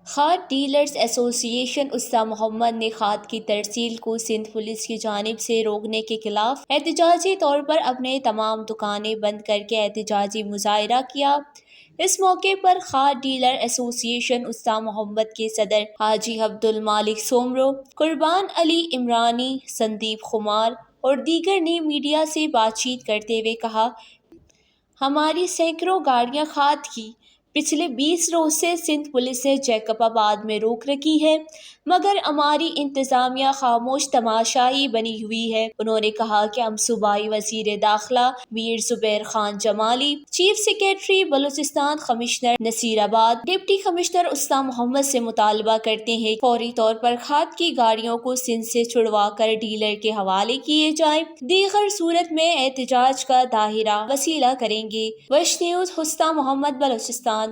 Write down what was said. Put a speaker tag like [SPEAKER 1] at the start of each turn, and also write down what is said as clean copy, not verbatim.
[SPEAKER 1] खाद dealers association उस्ता मोहम्मद ने खाद की तरसील को सिंध पुलिस की जानिब से रोकने के खिलाफ एहतजाजी तौर पर अपने तमाम दुकानें बंद करके एहतजाजी मुजाहरा किया। इस मौके पर खाद डीलर एसोसिएशन उस्ता मोहम्मद के सदर हाजी अब्दुल मालिक सोमरो, कुर्बान अली इमरानी, संदीप खुमार और दीगर ने मीडिया से बातचीत करते हुए कहा, हमारी सैकड़ों गाड़ियां खाद की पिछले 20 रोज से सिंध पुलिस ने जैकबाबाद में रोक रखी है, मगर हमारी इंतजामिया खामोश तमाशाई बनी हुई है। उन्होंने कहा कि हम सूबाई वजीर दाखिला Mir Zubair Khan Jamali, chief secretary Balochistan commissioner Nasirabad, deputy commissioner Usta Mohammad से मुतालबा करते हैं फौरी तौर पर खाद की गाड़ियों को सिंध से छुड़वा कर डीलर के हवाले किए जाए, दीगर सूरत में एहतजाज का दायरा वसीला करेंगे। वश न्यूज़, उस्ता मोहम्मद, बलूचिस्तान।